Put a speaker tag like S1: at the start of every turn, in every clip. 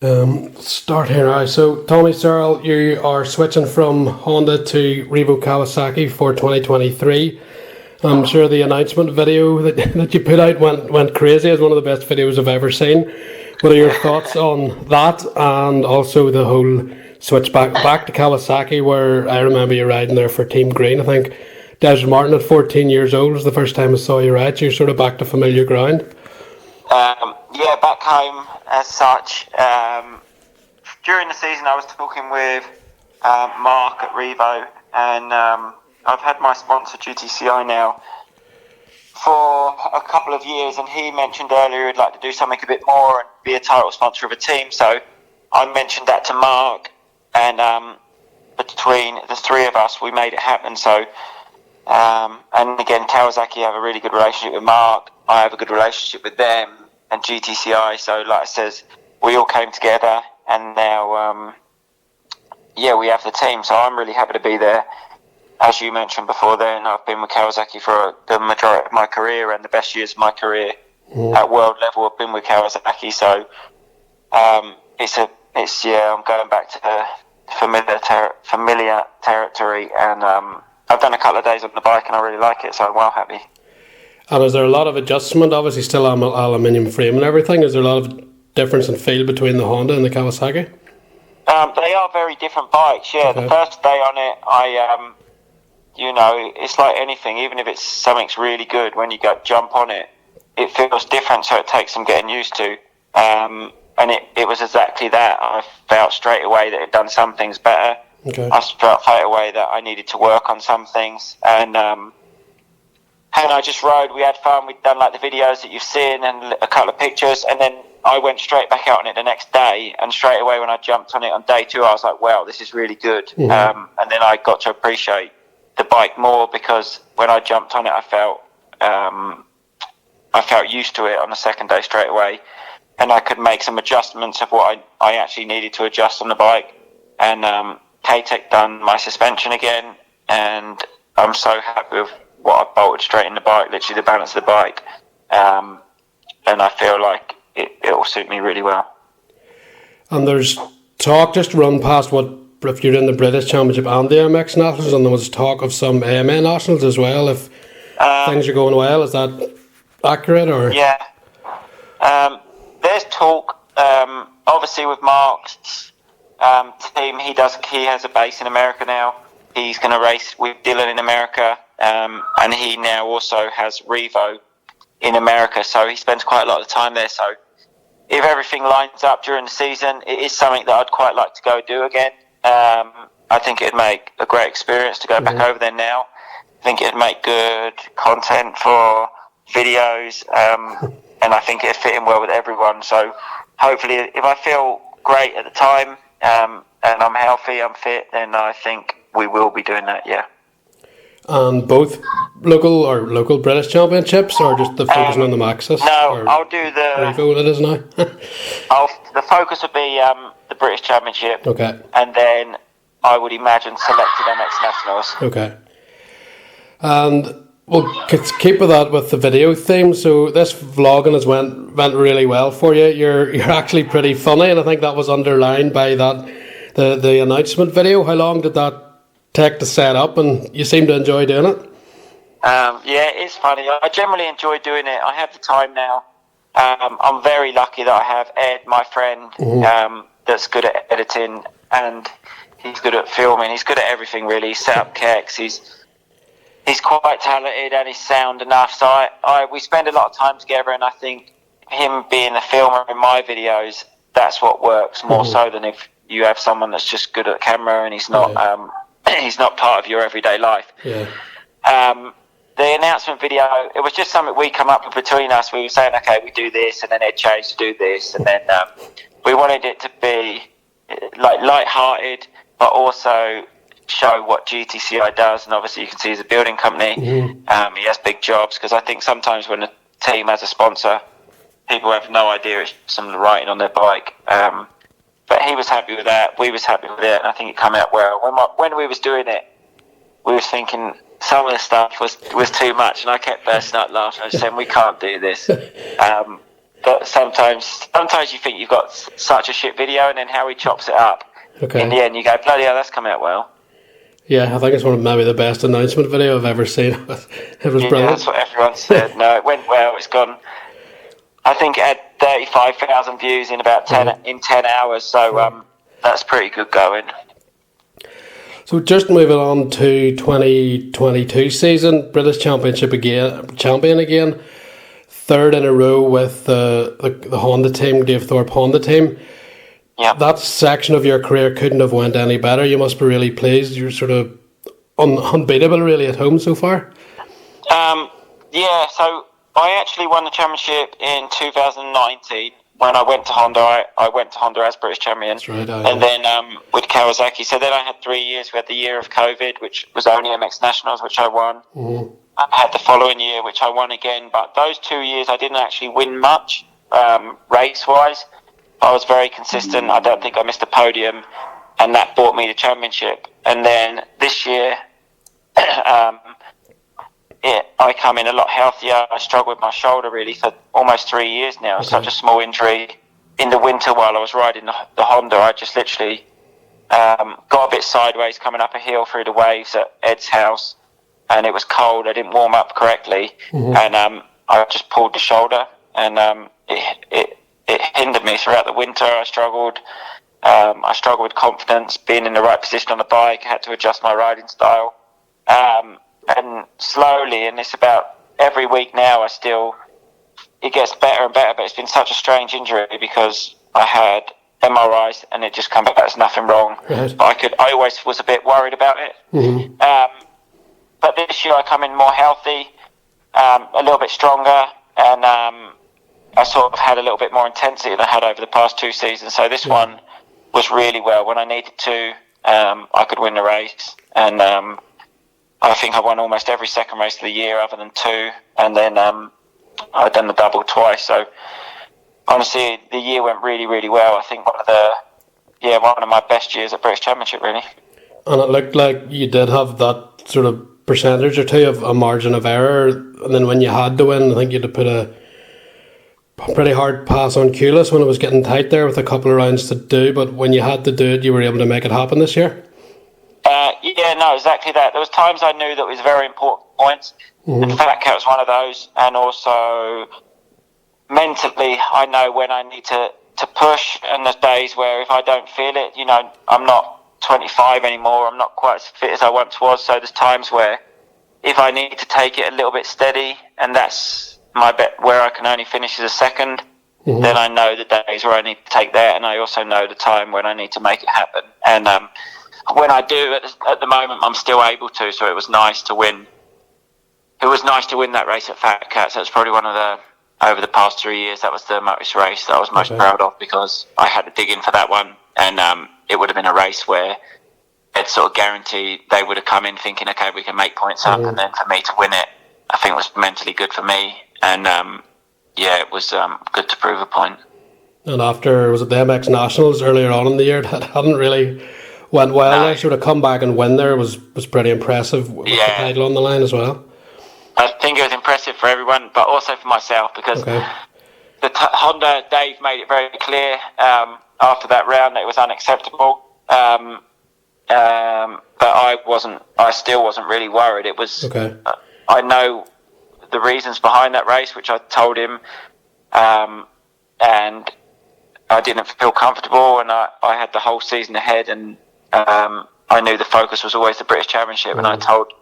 S1: Start here now. So, Tommy Searle, you are switching from Honda to Revo Kawasaki for 2023. I'm sure the announcement video that you put out went crazy. It's one of the best videos I've ever seen. What are your thoughts on that, and also the whole switch back to Kawasaki, where I remember you riding there for Team Green? I think Desmond Martin at 14 years old was the first time I saw you ride. So you're sort of back to familiar ground.
S2: Yeah, back home as such. During the season, I was talking with Mark at Revo, and I've had my sponsor GTCI now for a couple of years, and he mentioned earlier he'd like to do something a bit more and be a title sponsor of a team. So I mentioned that to Mark, and between the three of us, we made it happen. So, and again, Kawasaki have a really good relationship with Mark. I have a good relationship with them and GTCI. So, like I says, we all came together, and now, we have the team. So I'm really happy to be there. As you mentioned before then, I've been with Kawasaki for the majority of my career, and the best years of my career at world level have been with Kawasaki. So I'm going back to familiar territory, and I've done a couple of days on the bike, and I really like it. So I'm well happy.
S1: And is there a lot of adjustment? Obviously, still aluminium frame and everything. Is there a lot of difference in feel between the Honda and the Kawasaki?
S2: They are very different bikes. Yeah, okay. The first day on it, it's like anything. Even if it's something's really good, when you go jump on it, it feels different. So it takes some getting used to. And it was exactly that. I felt straight away that it had done some things better.
S1: Okay.
S2: I felt straight away that I needed to work on some things, and I just rode. We had fun. We'd done like the videos that you've seen and a couple of pictures, and then I went straight back out on it the next day. And straight away when I jumped on it on day 2, I was like, wow, this is really good.
S1: Mm-hmm.
S2: And then I got to appreciate the bike more, because when I jumped on it, I felt used to it on the second day straight away, and I could make some adjustments of what I actually needed to adjust on the bike. And K-Tech done my suspension again, and I'm so happy with what I bolted straight in the bike, literally the balance of the bike, and I feel like it will suit me really well.
S1: And there's talk, just run past if you're in the British Championship and the MX Nationals, and there was talk of some AMA Nationals as well, if things are going well. Is that accurate? Or
S2: yeah, there's talk, obviously with Mark's team. He has a base in America now. He's going to race with Dylan in America, and he now also has Revo in America, so he spends quite a lot of time there. So if everything lines up during the season, it is something that I'd quite like to go do again. I think it'd make a great experience to go back over there now. I think it'd make good content for videos, and I think it'd fit in well with everyone. So hopefully, if I feel great at the time, and I'm healthy, I'm fit, then I think we will be doing that, yeah.
S1: And both local British Championships, or just the focusing on the Maxis?
S2: No, I'll do the
S1: Revo, it is now.
S2: The focus would be the British Championship.
S1: Okay.
S2: And then I would imagine selected MX Nationals.
S1: Okay. And we'll keep with that with the video theme. So this vlogging has went really well for you. You're actually pretty funny, and I think that was underlined by the announcement video. How long did that take to set up, and you seem to enjoy doing it?
S2: Yeah, it's funny. I generally enjoy doing it. I have the time now. I'm very lucky that I have Ed, my friend, that's good at editing, and he's good at filming. He's good at everything, really. He's set up keks. He's quite talented, and he's sound enough. So we spend a lot of time together, and I think him being the filmer in my videos, that's what works more so than if you have someone that's just good at camera and he's not he's not part of your everyday life.
S1: Yeah.
S2: The announcement video, it was just something we come up with between us. We were saying, okay, we do this, and then Ed changed to do this, and then we wanted it to be like light-hearted, but also show what GTCI does. And obviously you can see he's a building company. He has big jobs, because I think sometimes when a team has a sponsor, people have no idea it's some writing on their bike. But he was happy with that. We was happy with it, and I think it came out well. When we was doing it, we was thinking some of the stuff was too much, and I kept bursting out laughing. I was saying, we can't do this. But But sometimes you think you've got such a shit video, and then how he chops it up.
S1: Okay.
S2: In the end, you go, bloody hell, that's come out well.
S1: Yeah, I think it's one of maybe the best announcement video I've ever seen. It was brilliant.
S2: That's what everyone said. No, it went well. It's gone. I think it had 35,000 views in about 10 hours. So that's pretty good going.
S1: So just moving on to 2022 season, British champion again, third in a row with the Honda team, Dave Thorpe Honda team.
S2: Yeah.
S1: That section of your career couldn't have went any better. You must be really pleased. You're sort of unbeatable really at home so far.
S2: Yeah, so I actually won the championship in 2019 when I went to Honda. I went to Honda as British champion.
S1: That's right.
S2: And then with Kawasaki. So then I had 3 years. We had the year of COVID, which was only MX Nationals, which I won.
S1: Mm-hmm.
S2: I had the following year, which I won again. But those 2 years, I didn't actually win much race-wise. I was very consistent. I don't think I missed a podium, and that bought me the championship. And then this year, I come in a lot healthier. I struggled with my shoulder really for almost 3 years now. Okay. Such a small injury. In the winter while I was riding the Honda, I just literally got a bit sideways coming up a hill through the waves at Ed's house, and it was cold. I didn't warm up correctly, and I just pulled the shoulder, and it hindered me throughout the winter. I struggled with confidence, being in the right position on the bike. I had to adjust my riding style. And slowly, and it's about every week now, it gets better and better, but it's been such a strange injury because I had MRIs and it just come back as nothing wrong.
S1: Right.
S2: I always was a bit worried about it. Mm-hmm. But this year I come in more healthy, a little bit stronger, and I sort of had a little bit more intensity than I had over the past 2 seasons. So this one was really well. When I needed to, I could win the race. And I think I won almost every second race of the year other than 2. And then I'd done the double twice. So honestly, the year went really, really well. I think one of my best years at British Championship, really.
S1: And it looked like you did have that sort of percentage or two of a margin of error. And then when you had to win, I think you had to put a pretty hard pass on Kulis when it was getting tight there with a couple of rounds to do, but when you had to do it, you were able to make it happen this year?
S2: Yeah, no, exactly that. There was times I knew that was very important points, and Fat Cat was one of those, and also mentally I know when I need to push, and there's days where if I don't feel it, I'm not 25 anymore, I'm not quite as fit as I once was, so there's times where if I need to take it a little bit steady, and that's my bet where I can only finish as a second, then I know the days where I need to take that, and I also know the time when I need to make it happen. And when I do, at the moment, I'm still able to. So it was nice to win. It was nice to win that race at Fat Cat. So it's probably one of over the past 3 years, that was the most race that I was most proud of, because I had to dig in for that one, and it would have been a race where it's sort of guaranteed they would have come in thinking, okay, we can make points up, and then for me to win it, I think was mentally good for me. And it was good to prove a point. And
S1: after, was it the MX Nationals earlier on in the year that hadn't really went well? No. Sort of come back and win there was pretty impressive with the title on the line as well.
S2: I think it was impressive for everyone, but also for myself, because Honda, Dave made it very clear after that round that it was unacceptable. But I still wasn't really worried. It was, I know the reasons behind that race, which I told him, and I didn't feel comfortable, and I had the whole season ahead, and I knew the focus was always the British Championship, and I told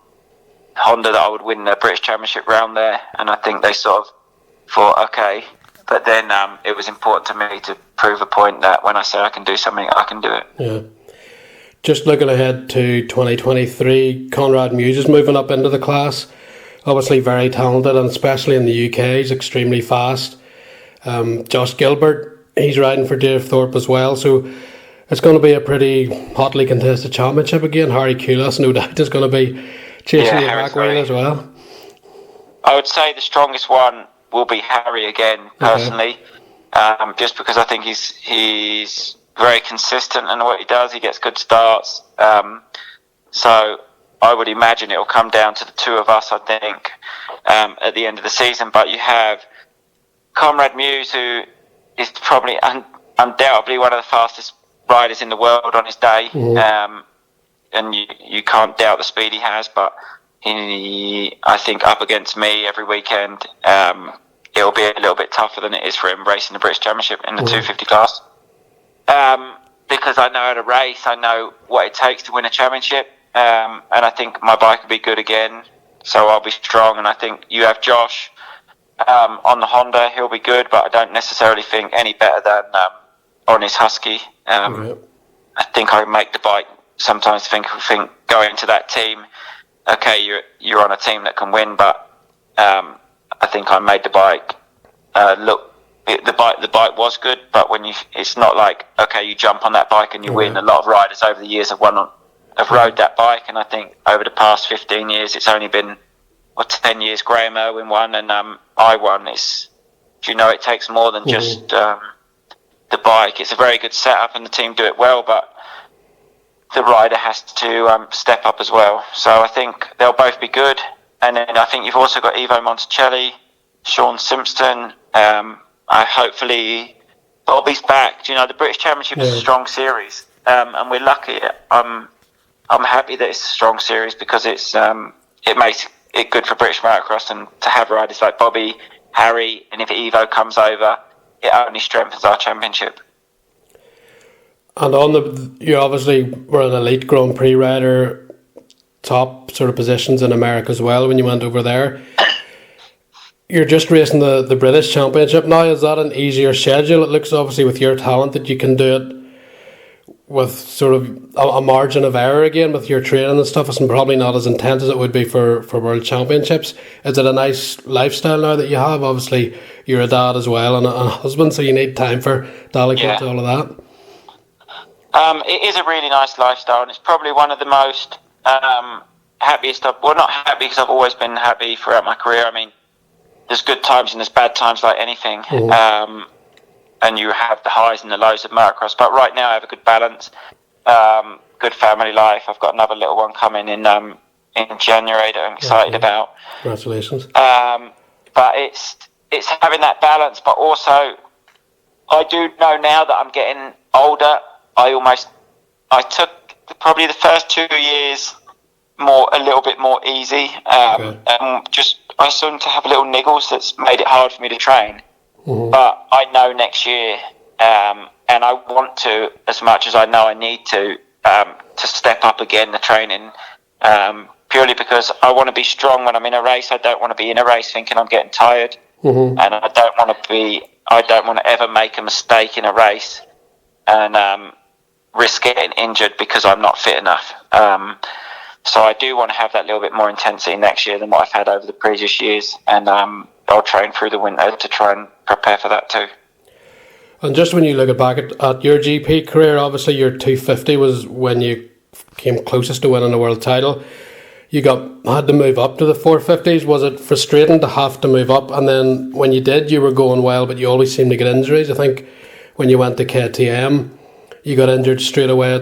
S2: Honda that I would win the British Championship round there, and I think they sort of thought, okay, but then it was important to me to prove a point that when I say I can do something, I can do it.
S1: Yeah. Just looking ahead to 2023, Conrad Muse is moving up into the class. Obviously very talented, and especially in the UK, he's extremely fast. Josh Gilbert, he's riding for Dave Thorpe as well, so it's going to be a pretty hotly contested championship again. Harry Kulis, no doubt, is going to be chasing the back wheel as well.
S2: I would say the strongest one will be Harry again, personally, just because I think he's very consistent in what he does. He gets good starts, so I would imagine it will come down to the two of us, I think, at the end of the season. But you have Conrad Muse, who is probably undoubtedly one of the fastest riders in the world on his day. And you can't doubt the speed he has, but I think up against me every weekend, it'll be a little bit tougher than it is for him racing the British Championship in the 250 class. Because I know how to race, I know what it takes to win a championship, and I think my bike will be good again, so I'll be strong. And I think you have Josh on the Honda, he'll be good, but I don't necessarily think any better than on his Husky. I think I make the bike sometimes think going into that team, okay, you're on a team that can win, but I think I made the bike look. The bike was good, but it's not like, okay, you jump on that bike and you win. A lot of riders over the years have rode that bike, and I think over the past 15 years, it's only been 10 years. Graham Irwin won, and I won. It takes more than just the bike. It's a very good setup, and the team do it well, but the rider has to step up as well. So I think they'll both be good. And then I think you've also got Ivo Monticelli, Sean Simpson. Hopefully Bobby's back. The British Championship is a strong series, and we're lucky. I'm happy that it's a strong series because it makes it good for British motocross, and to have riders like Bobby, Harry, and if Ivo comes over, it only strengthens our championship.
S1: And you obviously were an elite Grand Prix rider, top sort of positions in America as well when you went over there. You're just racing the British Championship now. Is that an easier schedule? It looks obviously with your talent that you can do it with sort of a margin of error again with your training and stuff. It's probably not as intense as it would be for World Championships. Is it a nice lifestyle now that you have? Obviously, you're a dad as well and a husband, so you need time for delegate to all of that.
S2: It is a really nice lifestyle, and it's probably one of the most happiest. Not happy because I've always been happy throughout my career. I mean, there's good times and there's bad times like anything, and you have the highs and the lows of motocross. But right now I have a good balance, good family life. I've got another little one coming in January that I'm excited about.
S1: Congratulations.
S2: But it's having that balance, but also I do know now that I'm getting older. I took probably the first 2 years a little bit more easy, and I seem to have little niggles that's made it hard for me to train. But I know next year, and I want to, as much as I know I need to step up again the training, purely because I want to be strong when I'm in a race. I don't want to be in a race thinking I'm getting tired, and I don't want to ever make a mistake in a race and risk getting injured because I'm not fit enough. So I do want to have that little bit more intensity next year than what I've had over the previous years, and I'll train through the winter to try and prepare for that too.
S1: And just when you look back at your GP career, obviously your 250 was when you came closest to winning a world title. You had to move up to the 450s. Was it frustrating to have to move up? And then when you did, you were going well, but you always seemed to get injuries. I think when you went to KTM, you got injured straight away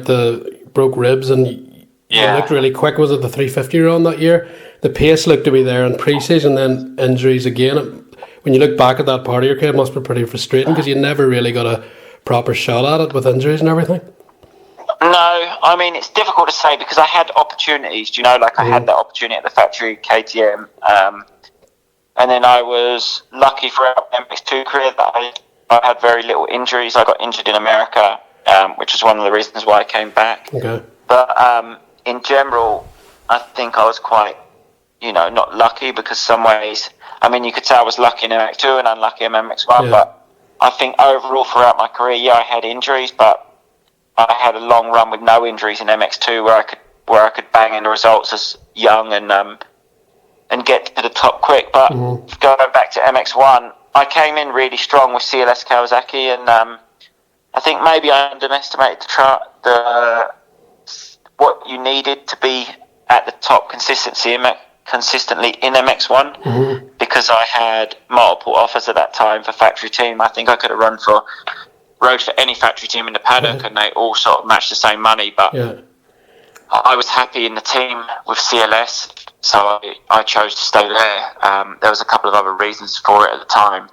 S1: broke ribs, and you looked really quick. Was it the 350 run that year? The pace looked to be there in pre-season, then injuries again. When you look back at that part of your career, it must be pretty frustrating because you never really got a proper shot at it with injuries and everything.
S2: No, I mean, it's difficult to say because I had opportunities, I had that opportunity at the factory KTM, and then I was lucky throughout my MX2 career that I had very little injuries. I got injured in America, which is one of the reasons why I came back. Okay. But in general, I think I was quite, not lucky because some ways, I mean, you could say I was lucky in MX2 and unlucky in MX1, but I think overall throughout my career, I had injuries, but I had a long run with no injuries in MX2 where I could bang in the results as young and get to the top quick. But going back to MX1, I came in really strong with CLS Kawasaki, and I think maybe I underestimated what you needed to be at the top consistently in MX1 because I had multiple offers at that time for factory team. I think I could have rode for any factory team in the paddock and they all sort of matched the same money, but I was happy in the team with CLS, so I chose to stay there. There was a couple of other reasons for it at the time,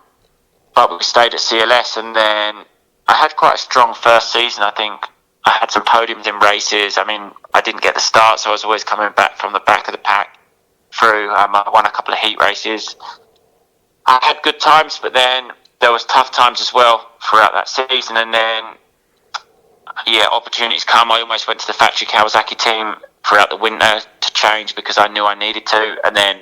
S2: but we stayed at CLS, and then I had quite a strong first season. I think I had some podiums in races. I mean, I didn't get the start, so I was always coming back from the back of the pack through. I won a couple of heat races. I had good times, but then there was tough times as well throughout that season, and then opportunities come. I almost went to the factory Kawasaki team throughout the winter to change because I knew I needed to, and then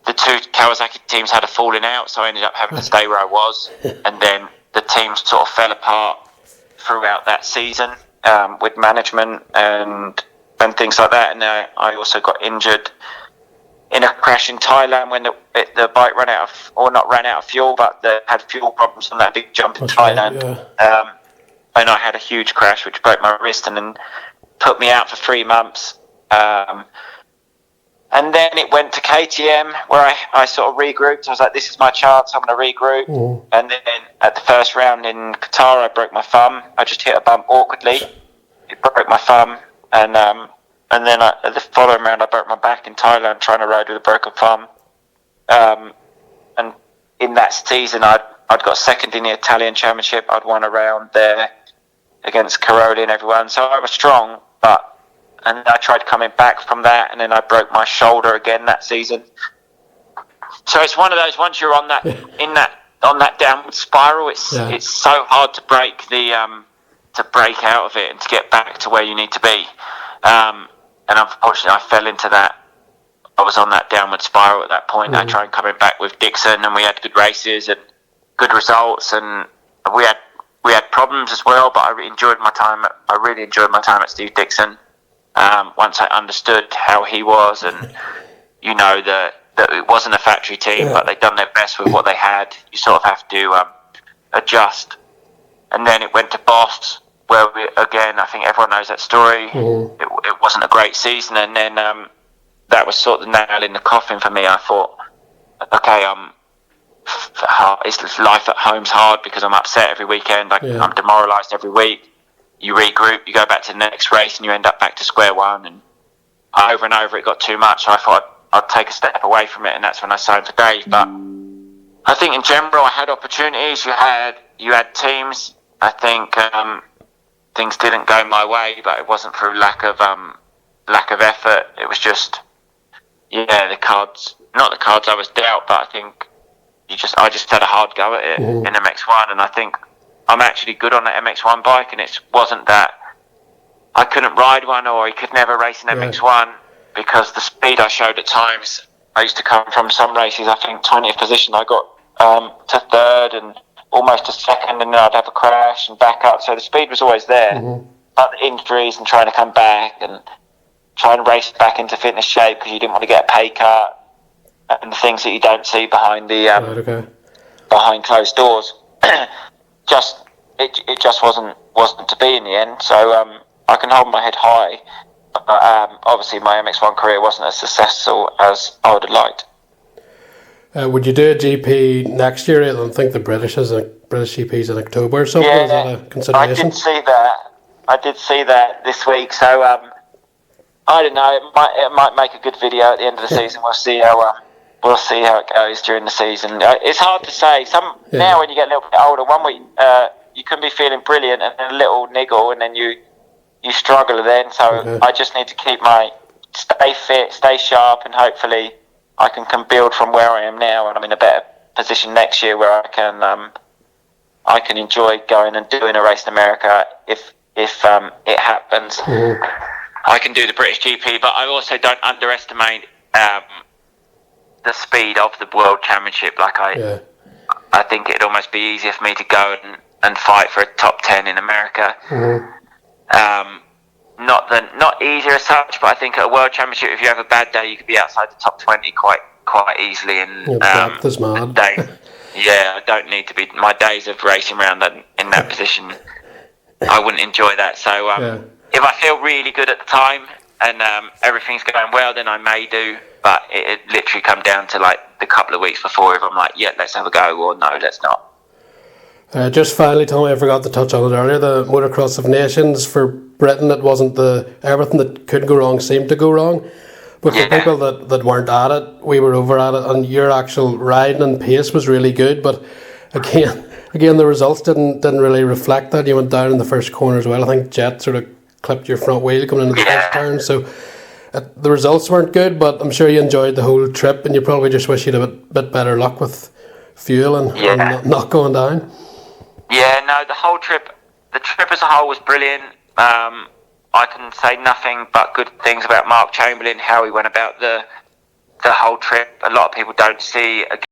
S2: the two Kawasaki teams had a falling out, so I ended up having to stay where I was, and then the teams sort of fell apart throughout that season with management and things like that, and I also got injured in a crash in Thailand when the bike ran out of fuel, but they had fuel problems on that big jump in Thailand.
S1: Right, yeah.
S2: And I had a huge crash which broke my wrist and then put me out for 3 months. And then it went to KTM where I sort of regrouped. I was like, this is my chance, I'm going to regroup. Mm. And then at the first round in Qatar, I broke my thumb. I just hit a bump awkwardly. It broke my thumb. And then the following round, I broke my back in Thailand trying to ride with a broken thumb. And in that season, I'd got second in the Italian Championship. I'd won a round there against Caroli and everyone. So I was strong, and I tried coming back from that, and then I broke my shoulder again that season. So it's one of those, once you're on that on that downward spiral, it's so hard to break out of it and to get back to where you need to be. And unfortunately, I fell into that. I was on that downward spiral at that point. Mm. I tried coming back with Dixon, and we had good races and good results, and we had problems as well. But I really enjoyed my time at Steve Dixon. Once I understood how he was, and that it wasn't a factory team, but they'd done their best with what they had. You sort of have to adjust. And then it went to Boss, where again, I think everyone knows that story. Mm-hmm. It wasn't a great season, and then that was sort of the nail in the coffin for me. I thought, okay, life at home's hard because I'm upset every weekend. I'm demoralised every week. You regroup, you go back to the next race, and you end up back to square one. And over it got too much. So I thought I'd take a step away from it, and that's when I signed for Dave. But I think in general, I had opportunities. You had teams. I think things didn't go my way, but it wasn't through lack of effort. It was just the cards, not the cards I was dealt, but I think I just had a hard go at it in MX1, and I think I'm actually good on the MX1 bike, and it wasn't that I couldn't ride one or I could never race an MX1 because the speed I showed at times. I used to come from some races, I think 20th position, I got to third and almost to second, and then I'd have a crash and back up. So the speed was always there, but the injuries and trying to come back and trying to race back into fitness shape because you didn't want to get a pay cut and the things that you don't see behind the behind closed doors. It just wasn't to be in the end. So I can hold my head high. But, obviously, my MX1 career wasn't as successful as I would have liked.
S1: Would you do a GP next year? I don't think the British GP's in October or something.
S2: Yeah,
S1: is that a consideration?
S2: I did see that this week. So I don't know. It might make a good video at the end of the season. We'll see how it goes during the season. It's hard to say. Now when you get a little bit older, 1 week you can be feeling brilliant, and then a little niggle, and then you struggle then. So I just need to stay fit, stay sharp, and hopefully I can build from where I am now, and I'm in a better position next year where I can enjoy going and doing a race in America if it happens. I can do the British GP, but I also don't underestimate the speed of the World Championship. I think it'd almost be easier for me to go and fight for a top 10 in America. Not easier as such, but I think at a World Championship, if you have a bad day, you could be outside the top 20 quite easily. And I don't need to be. My days of racing around in that position, I wouldn't enjoy that. So if I feel really good at the time and everything's going well, then I may do. But it literally come down to like the couple of weeks before if I'm like, let's have a go, or no, let's not.
S1: Just finally, Tommy, I forgot to touch on it earlier. The Motocross of Nations for Britain, it wasn't everything that could go wrong seemed to go wrong. But for people that weren't at it, we were over at it, and your actual riding and pace was really good. But again, the results didn't really reflect that. You went down in the first corner as well. I think Jet sort of clipped your front wheel coming into the first turn, so the results weren't good. But I'm sure you enjoyed the whole trip, and you probably just wish you'd had a bit better luck with fuel and not going down.
S2: Yeah, no, the trip as a whole was brilliant. I can say nothing but good things about Mark Chamberlain, how he went about the whole trip. A lot of people don't see